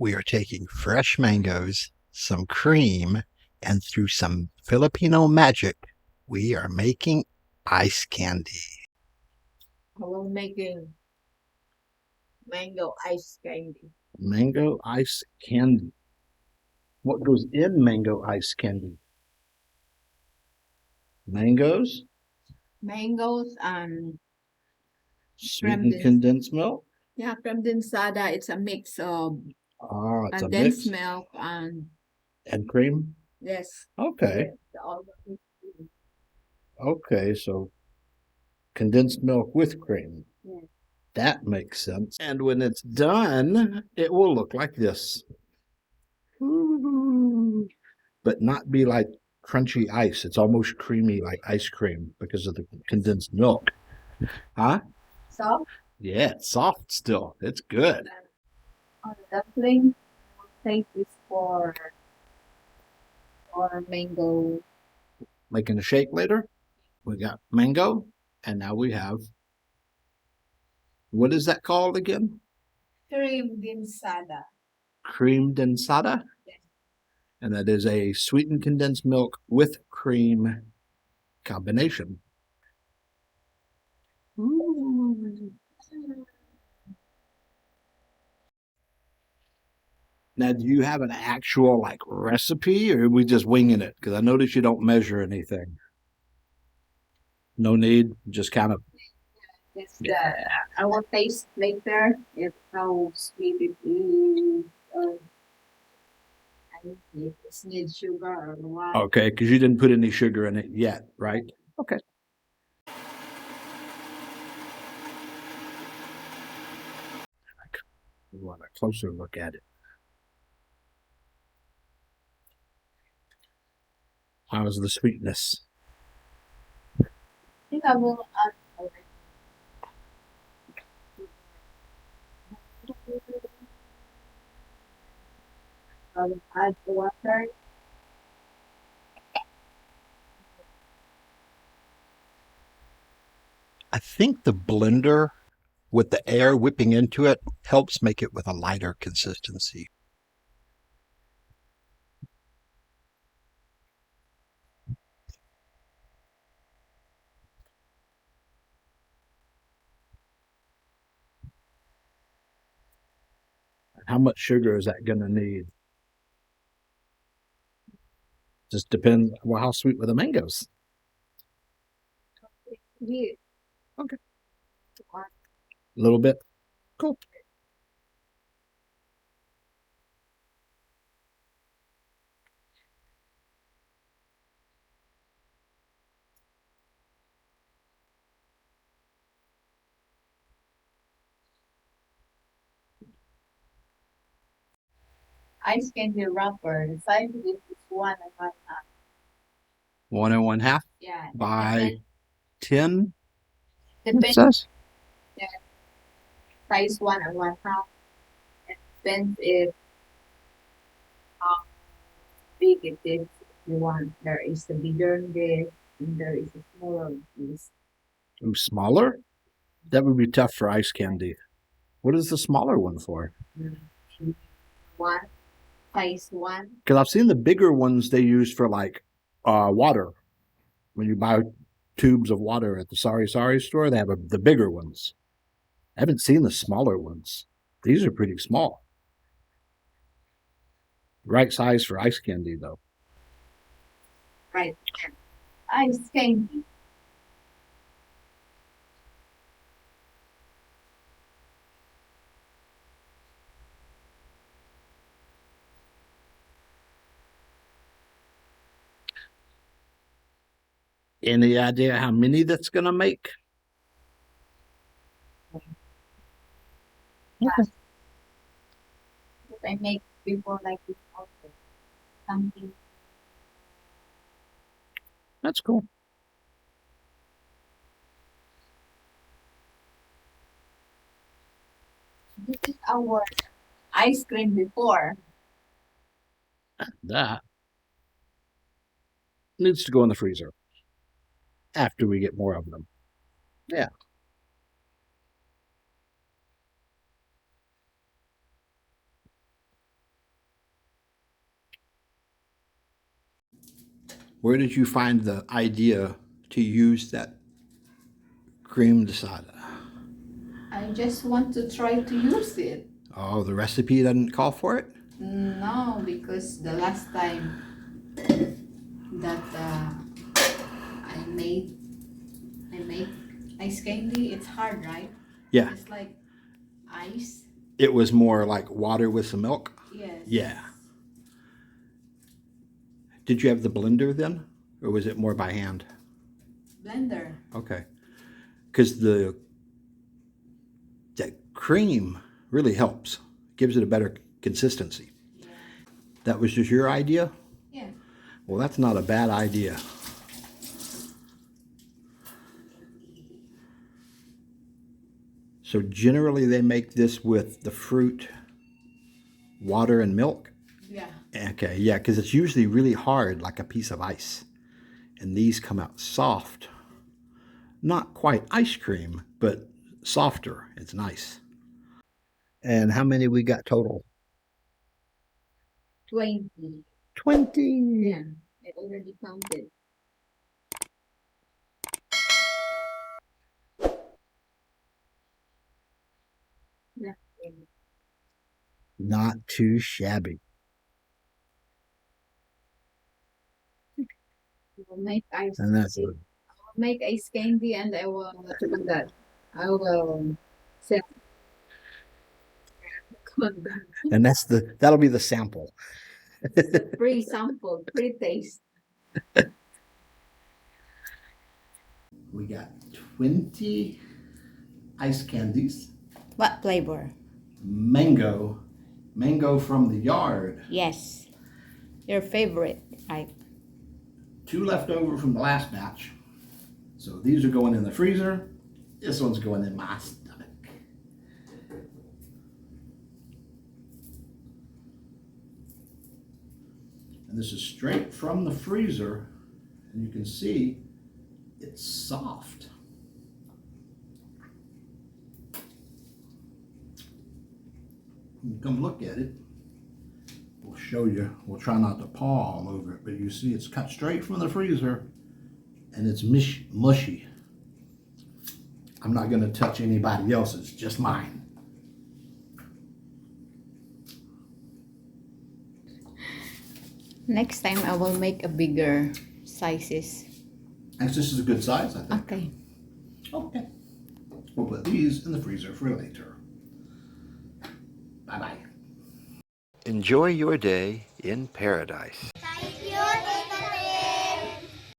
We are taking fresh mangoes, some cream, and through some Filipino magic, we are making ice candy. We're making mango ice candy. Mango ice candy. What goes in mango ice candy? Mangoes, Mangoes and sweetened condensed milk. yeah, Kremdensada. It's a mix of It's a condensed mix. milk and And cream? yes. Okay. All Okay, so condensed milk with cream. yes. That makes sense. And when it's done, it will look like this. Ooh. But not be like crunchy ice. It's almost creamy like ice cream because of the condensed milk. Huh? So Yeah, it's soft still. It's good. on the dumpling, we'll take this for mango. Making a shake later. We got mango, and now we have, what is that called again? Kremdensada. Kremdensada. Yes. And that is a sweetened condensed milk with cream combination. Ooh. Now, do you have an actual like recipe, or are we just winging it? Because I notice you don't measure anything. No need, just kind of. Yes, I will taste later if how sweet it is. And if it needs sugar or what. Okay, because you didn't put any sugar in it yet, right? Okay. We want a closer look at it. How's the sweetness? I think I will add water. I think the blender with the air whipping into it helps make it with a lighter consistency. How much sugar is that going to need? Just depends. Well, how sweet were the mangoes? Yeah. Okay. A little bit. Cool. Ice candy wrapper. The size of it is 1.5. 1 1/2 Yeah. by 10. Depends. Says Yeah. Size 1.5. It depends if how big it is. If you want, there is a bigger this and there is a smaller piece. Smaller? That would be tough for ice candy. What is the smaller one for? One size 1. Because I've seen the bigger ones they use for like water. When you buy tubes of water at the Sorry store, they have the bigger ones. I haven't seen the smaller ones. These are pretty small. Right size for ice candy, though. Right. Ice candy. Any idea how many that's going to make? Okay. I make before like this also. Something. That's cool. This is our ice cream before. That needs to go in the freezer after we get more of them. Yeah. Where did you find the idea to use that Kremdensada? I just want to try to use it. Oh, the recipe doesn't call for it? No, because the last time that I made ice candy, it's hard, right? Yeah. It's like ice. It was more like water with some milk? Yes. Yeah. Did you have the blender then? Or was it more by hand? Blender. Okay. Because that cream really helps. Gives it a better consistency. Yeah. That was just your idea? Yeah. Well, that's not a bad idea. So generally they make this with the fruit, water, and milk? Yeah. Okay, yeah, because it's usually really hard, like a piece of ice. And these come out soft. Not quite ice cream, but softer. It's nice. And how many we got total? 20. 20. Yeah. I already counted. Yeah. Not too shabby. I will make ice And that's candy. I will make ice candy and I will do that. I will sell. and that'll be the sample. The free sample, free taste. We got 20 ice candies. What flavor? Mango. Mango from the yard. Yes. Your favorite, right? 2 left over from the last batch. So these are going in the freezer. This one's going in my stomach. And this is straight from the freezer. And you can see it's soft. You come look at it. We'll show you. We'll try not to paw all over it, but you see it's cut straight from the freezer and it's mushy. I'm not going to touch anybody else's, just mine. Next time I will make a bigger sizes. And this is a good size, I think. Okay. Okay. We'll put these in the freezer for later. Bye-bye. Enjoy your day in paradise.